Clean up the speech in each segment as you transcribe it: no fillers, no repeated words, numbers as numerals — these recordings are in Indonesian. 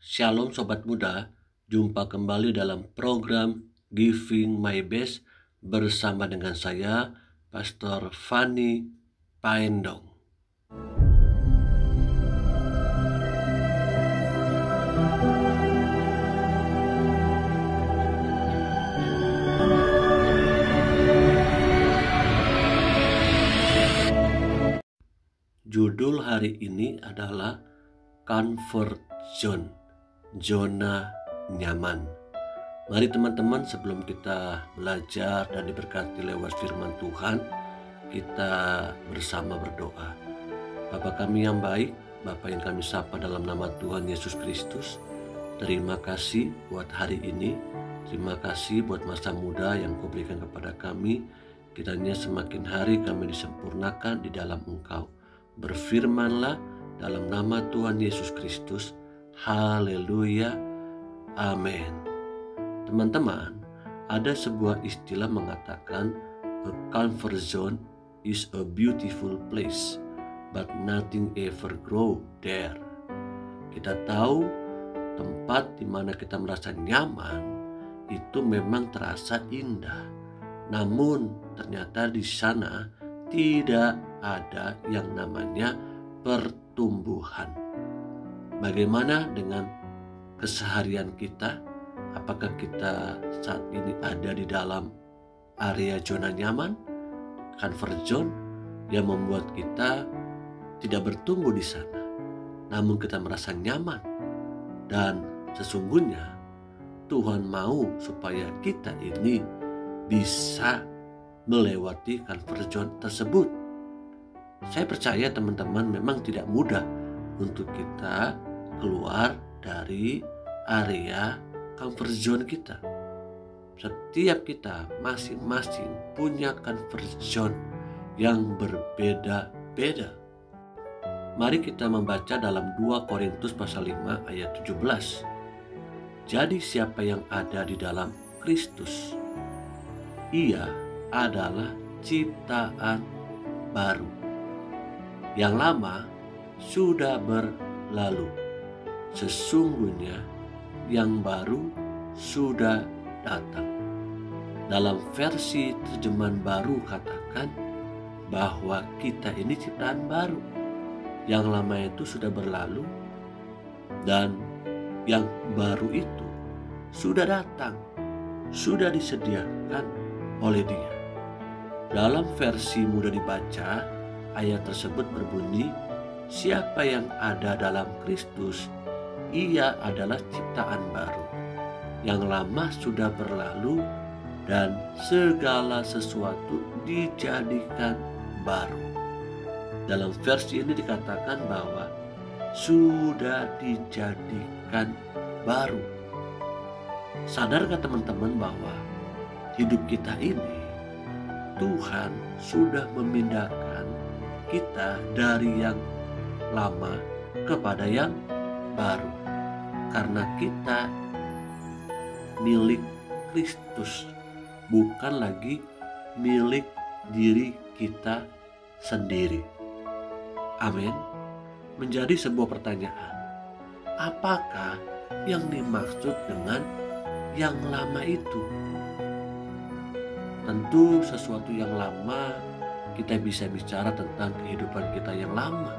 Shalom Sobat Muda, jumpa kembali dalam program Giving My Best bersama dengan saya, Pastor Fanny Paendong. Judul hari ini adalah Comfort Zone, zona nyaman. Mari teman-teman, sebelum kita belajar dan diberkati lewat firman Tuhan, kita bersama berdoa. Bapa kami yang baik, Bapa yang kami sapa dalam nama Tuhan Yesus Kristus, terima kasih buat hari ini. Terima kasih buat masa muda yang Kau berikan kepada kami. Kiranya semakin hari kami disempurnakan di dalam Engkau. Berfirmanlah dalam nama Tuhan Yesus Kristus. Haleluya. Amin. Teman-teman, ada sebuah istilah mengatakan a comfort zone is a beautiful place, but nothing ever grow there. Kita tahu tempat di mana kita merasa nyaman itu memang terasa indah. Namun ternyata di sana tidak ada yang namanya pertumbuhan. Bagaimana dengan keseharian kita? Apakah kita saat ini ada di dalam area zona nyaman, comfort zone, yang membuat kita tidak bertumbuh di sana, namun kita merasa nyaman? Dan sesungguhnya Tuhan mau supaya kita ini bisa melewati comfort zone tersebut. Saya percaya teman-teman memang tidak mudah untuk kita keluar dari area comfort zone kita. Setiap kita masing-masing punya comfort zone yang berbeda-beda. Mari kita membaca dalam 2 Korintus pasal 5 ayat 17. Jadi siapa yang ada di dalam Kristus, ia adalah ciptaan baru. Yang lama sudah berlalu, sesungguhnya yang baru sudah datang. Dalam versi terjemahan baru katakan bahwa kita ini ciptaan baru. Yang lama itu sudah berlalu dan yang baru itu sudah datang, sudah disediakan oleh Dia. Dalam versi mudah dibaca, ayat tersebut berbunyi, siapa yang ada dalam Kristus, ia adalah ciptaan baru. Yang lama sudah berlalu dan segala sesuatu dijadikan baru. Dalam versi ini dikatakan bahwa sudah dijadikan baru. Sadarkah teman-teman bahwa hidup kita ini Tuhan sudah memindahkan kita dari yang lama kepada yang baru, karena kita milik Kristus, bukan lagi milik diri kita sendiri. Amin. Menjadi sebuah pertanyaan, apakah yang dimaksud dengan yang lama itu? Tentu sesuatu yang lama, kita bisa bicara tentang kehidupan kita yang lama.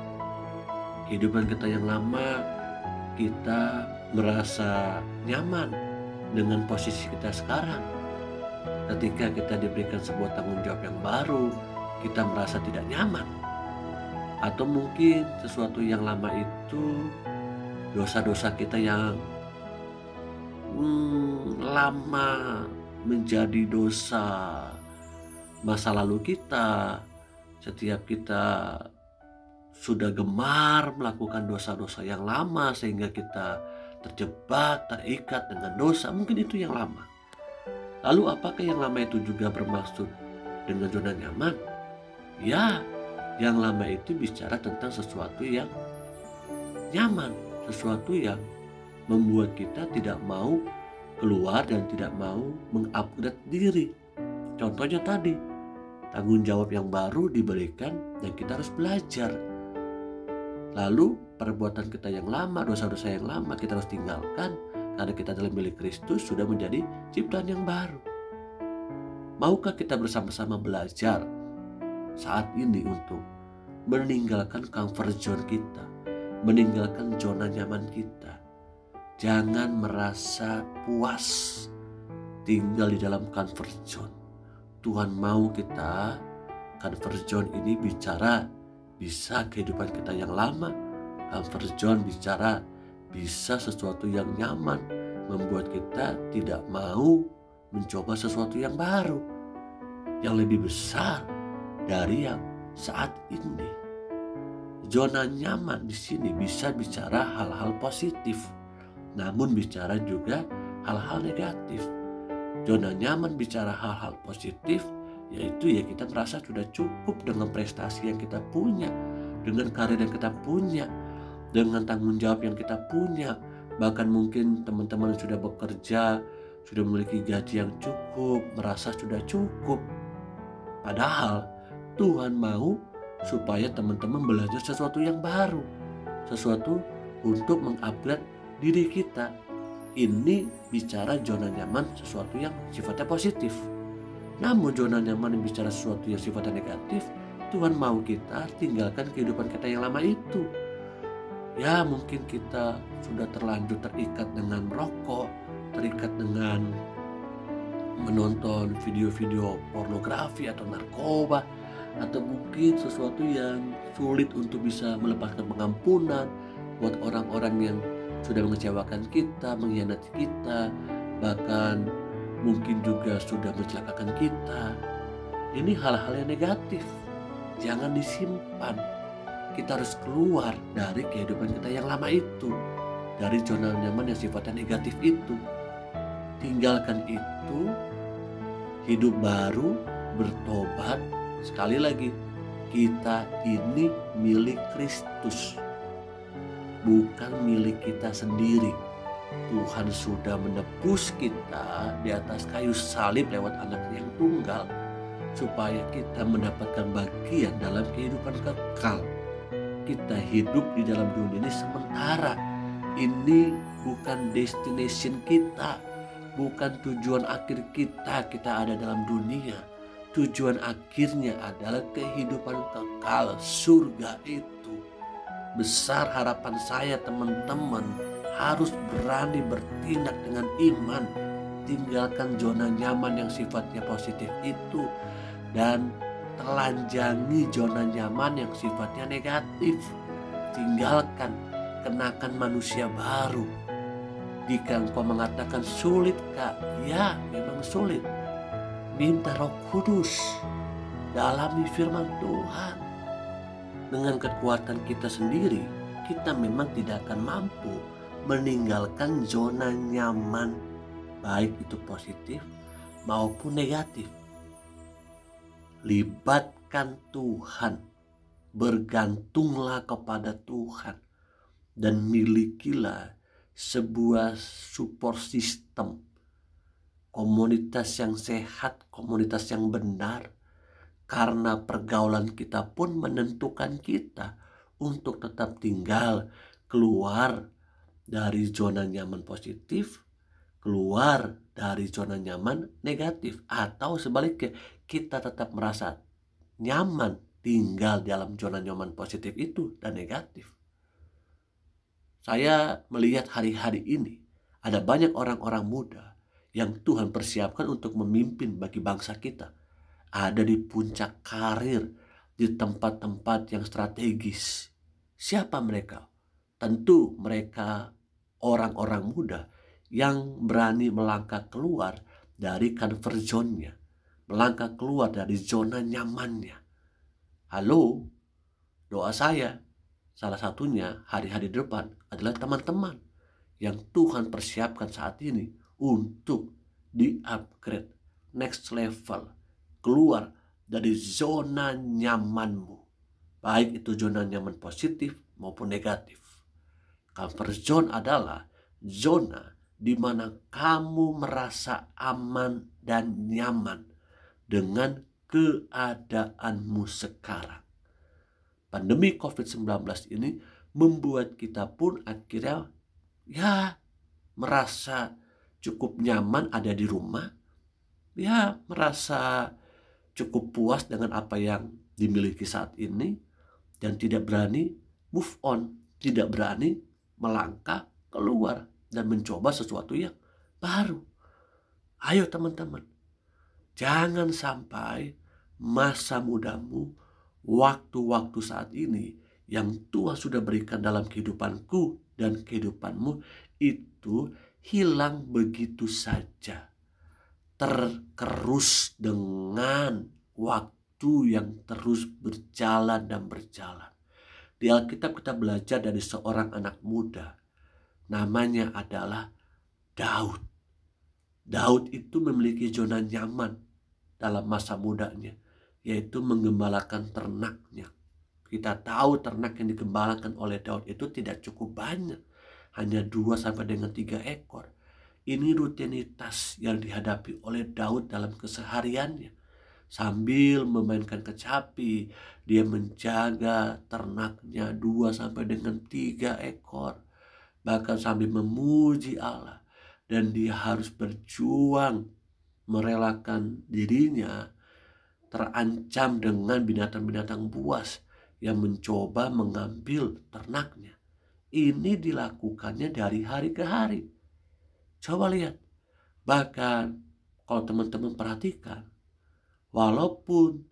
Kehidupan kita yang lama, kita merasa nyaman dengan posisi kita sekarang. Ketika kita diberikan sebuah tanggung jawab yang baru, kita merasa tidak nyaman. Atau mungkin sesuatu yang lama itu dosa-dosa kita yang lama menjadi dosa masa lalu kita. Setiap kita sudah gemar melakukan dosa-dosa yang lama sehingga kita terjebak, terikat dengan dosa. Mungkin itu yang lama. Lalu apakah yang lama itu juga bermaksud dengan zona nyaman? Ya, yang lama itu bicara tentang sesuatu yang nyaman, sesuatu yang membuat kita tidak mau keluar dan tidak mau mengupgrade diri. Contohnya tadi, tanggung jawab yang baru diberikan dan kita harus belajar. Lalu perbuatan kita yang lama, dosa-dosa yang lama kita harus tinggalkan, karena kita dalam milik Kristus sudah menjadi ciptaan yang baru. Maukah kita bersama-sama belajar saat ini untuk meninggalkan comfort zone kita, meninggalkan zona nyaman kita? Jangan merasa puas tinggal di dalam comfort zone. Tuhan mau kita comfort zone ini bicara bisa kehidupan kita yang lama. Comfort zone bicara bisa sesuatu yang nyaman, membuat kita tidak mau mencoba sesuatu yang baru, yang lebih besar dari yang saat ini. Zona nyaman di sini bisa bicara hal-hal positif, namun bicara juga hal-hal negatif. Zona nyaman bicara hal-hal positif, yaitu ya kita merasa sudah cukup dengan prestasi yang kita punya, dengan karir yang kita punya, dengan tanggung jawab yang kita punya. Bahkan mungkin teman-teman yang sudah bekerja, sudah memiliki gaji yang cukup, merasa sudah cukup. Padahal Tuhan mau supaya teman-teman belajar sesuatu yang baru, sesuatu untuk mengupgrade diri kita. Ini bicara zona nyaman, sesuatu yang sifatnya positif. Namun zona nyaman yang bicara sesuatu yang sifatnya negatif, Tuhan mau kita tinggalkan kehidupan kita yang lama itu. Ya mungkin kita sudah terlanjur terikat dengan merokok, terikat dengan menonton video-video pornografi atau narkoba, atau mungkin sesuatu yang sulit untuk bisa melepaskan pengampunan buat orang-orang yang sudah mengecewakan kita, mengkhianati kita, bahkan mungkin juga sudah mencelakakan kita. Ini hal-hal yang negatif, jangan disimpan. Kita harus keluar dari kehidupan kita yang lama itu, dari zona nyaman yang sifatnya negatif itu. Tinggalkan itu, hidup baru, bertobat. Sekali lagi, kita ini milik Kristus, bukan milik kita sendiri. Tuhan sudah menebus kita di atas kayu salib lewat Anak-Nya yang tunggal, supaya kita mendapatkan bagian dalam kehidupan kekal. Kita hidup di dalam dunia ini sementara. Ini bukan destination kita, bukan tujuan akhir kita. Kita ada dalam dunia. Tujuan akhirnya adalah kehidupan kekal, surga itu. Besar harapan saya, teman-teman harus berani bertindak dengan iman. Tinggalkan zona nyaman yang sifatnya positif itu, dan telanjangi zona nyaman yang sifatnya negatif. Tinggalkan, kenakan manusia baru. Jika engkau mengatakan sulit Kak, ya memang sulit. Minta Roh Kudus, dalami firman Tuhan. Dengan kekuatan kita sendiri, kita memang tidak akan mampu meninggalkan zona nyaman, baik itu positif maupun negatif. Libatkan Tuhan, bergantunglah kepada Tuhan, dan milikilah sebuah support system, komunitas yang sehat, komunitas yang benar. Karena pergaulan kita pun menentukan kita untuk tetap tinggal, keluar dari zona nyaman positif, keluar dari zona nyaman negatif, atau sebaliknya kita tetap merasa nyaman tinggal dalam zona nyaman positif itu dan negatif. Saya melihat hari-hari ini ada banyak orang-orang muda yang Tuhan persiapkan untuk memimpin bagi bangsa kita. Ada di puncak karir, di tempat-tempat yang strategis. Siapa mereka? Tentu mereka orang-orang muda yang berani melangkah keluar dari comfort zone-nya, melangkah keluar dari zona nyamannya. Halo, doa saya salah satunya hari-hari depan adalah teman-teman yang Tuhan persiapkan saat ini untuk di-upgrade, next level, keluar dari zona nyamanmu, baik itu zona nyaman positif maupun negatif. Comfort zone adalah zona di mana kamu merasa aman dan nyaman dengan keadaanmu sekarang. Pandemi COVID-19 ini membuat kita pun akhirnya ya merasa cukup nyaman ada di rumah, ya merasa cukup puas dengan apa yang dimiliki saat ini, dan tidak berani move on, tidak berani melangkah keluar dan mencoba sesuatu yang baru. Ayo teman-teman, jangan sampai masa mudamu, waktu-waktu saat ini yang Tuhan sudah berikan dalam kehidupanku dan kehidupanmu itu hilang begitu saja, tergerus dengan waktu yang terus berjalan dan berjalan. Di Alkitab kita belajar dari seorang anak muda, namanya adalah Daud. Daud itu memiliki zona nyaman dalam masa mudanya, yaitu menggembalakan ternaknya. Kita tahu ternak yang digembalakan oleh Daud itu tidak cukup banyak, hanya 2 sampai dengan 3 ekor. Ini rutinitas yang dihadapi oleh Daud dalam kesehariannya. Sambil memainkan kecapi, dia menjaga ternaknya 2 sampai dengan 3 ekor. Bahkan sambil memuji Allah. Dan dia harus berjuang merelakan dirinya terancam dengan binatang-binatang buas yang mencoba mengambil ternaknya. Ini dilakukannya dari hari ke hari. Coba lihat. Bahkan kalau teman-teman perhatikan, walaupun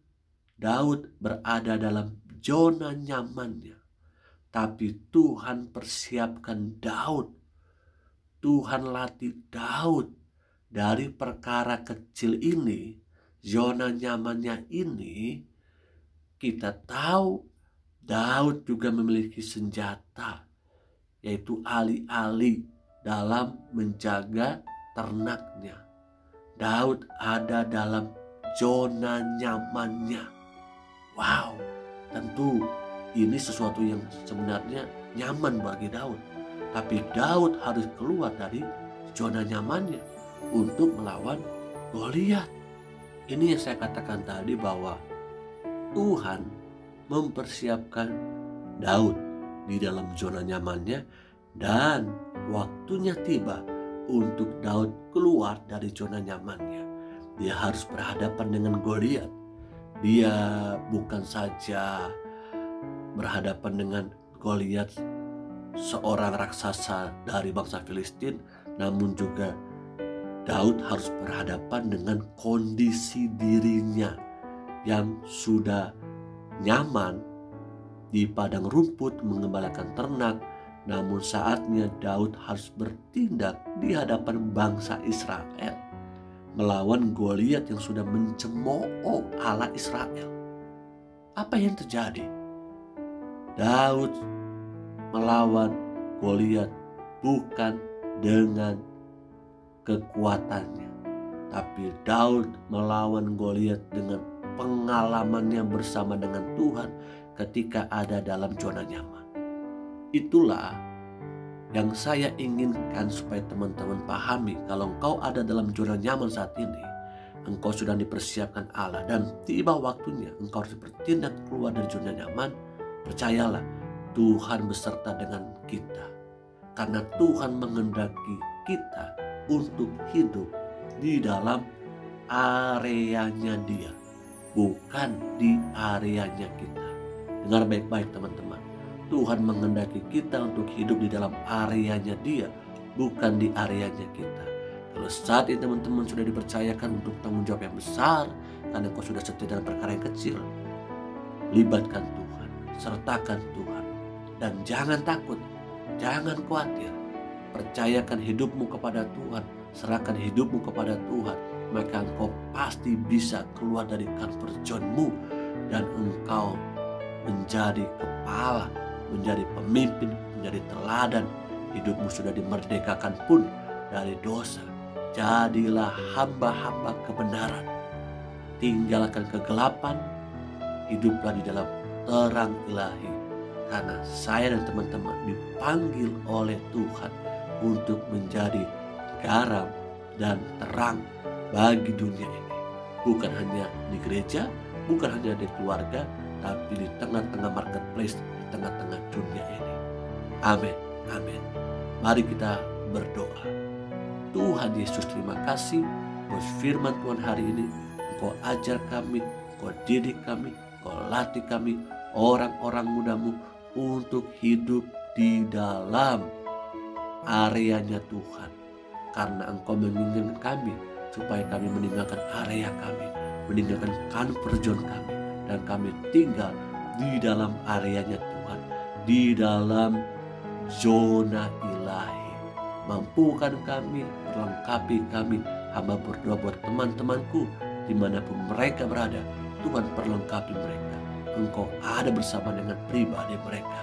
Daud berada dalam zona nyamannya, tapi Tuhan persiapkan Daud. Tuhan latih Daud dari perkara kecil ini, zona nyamannya ini. Kita tahu Daud juga memiliki senjata, yaitu alih-alih dalam menjaga ternaknya. Daud ada dalam zona nyamannya. Wow, tentu ini sesuatu yang sebenarnya nyaman bagi Daud. Tapi Daud harus keluar dari zona nyamannya untuk melawan Goliat. Ini yang saya katakan tadi, bahwa Tuhan mempersiapkan Daud di dalam zona nyamannya, dan waktunya tiba untuk Daud keluar dari zona nyamannya. Dia harus berhadapan dengan Goliat. Dia bukan saja berhadapan dengan Goliat, seorang raksasa dari bangsa Filistin, namun juga Daud harus berhadapan dengan kondisi dirinya yang sudah nyaman di padang rumput mengembalakan ternak. Namun saatnya Daud harus bertindak di hadapan bangsa Israel melawan Goliat yang sudah mencemooh Allah Israel. Apa yang terjadi? Daud melawan Goliat bukan dengan kekuatannya, tapi Daud melawan Goliat dengan pengalamannya bersama dengan Tuhan ketika ada dalam zona nyaman. Itulah yang saya inginkan supaya teman-teman pahami. Kalau engkau ada dalam zona nyaman saat ini, engkau sudah dipersiapkan Allah, dan tiba waktunya engkau harus bertindak keluar dari zona nyaman. Percayalah, Tuhan beserta dengan kita, karena Tuhan menghendaki kita untuk hidup di dalam areanya Dia, bukan di areanya kita. Dengar baik-baik teman-teman, Tuhan menghendaki kita untuk hidup di dalam areanya Dia, bukan di areanya kita. Kalau saat ini teman-teman sudah dipercayakan untuk tanggung jawab yang besar, karena kau sudah setia dalam perkara yang kecil, libatkan Tuhan, sertakan Tuhan. Dan jangan takut, jangan khawatir. Percayakan hidupmu kepada Tuhan, serahkan hidupmu kepada Tuhan, maka engkau pasti bisa keluar dari comfort zone-mu, dan engkau menjadi kepala, menjadi pemimpin, menjadi teladan. Hidupmu sudah dimerdekakan pun dari dosa. Jadilah hamba-hamba kebenaran. Tinggalkan kegelapan, hiduplah di dalam terang ilahi. Karena saya dan teman-teman dipanggil oleh Tuhan untuk menjadi garam dan terang bagi dunia ini. Bukan hanya di gereja, bukan hanya di keluarga, tapi di tengah-tengah marketplace, di tengah-tengah dunia ini. Amin. Amin. Mari kita berdoa. Tuhan Yesus, terima kasih buat firman Tuhan hari ini. Engkau ajar kami, Engkau didik kami, Engkau latih kami, orang-orang mudamu, untuk hidup di dalam areanya Tuhan. Karena Engkau menginginkan kami supaya kami meninggalkan area kami, meninggalkan comfort zone kami, dan kami tinggal di dalam areanya Tuhan, di dalam zona ilahi. Mampukan kami, perlengkapi kami. Hamba berdoa buat teman-temanku dimanapun mereka berada. Tuhan perlengkapi mereka. Engkau ada bersama dengan pribadi mereka,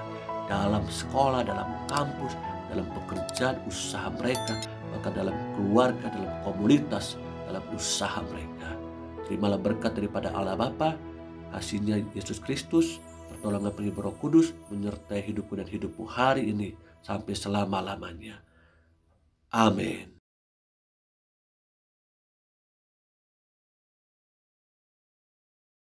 dalam sekolah, dalam kampus, dalam pekerjaan usaha mereka, bahkan dalam keluarga, dalam komunitas, dalam usaha mereka. Terimalah berkat daripada Allah Bapa, kasihnya Yesus Kristus, pertolongan penghibur Roh Kudus menyertai hidupku dan hidupmu hari ini sampai selama-lamanya. Amin.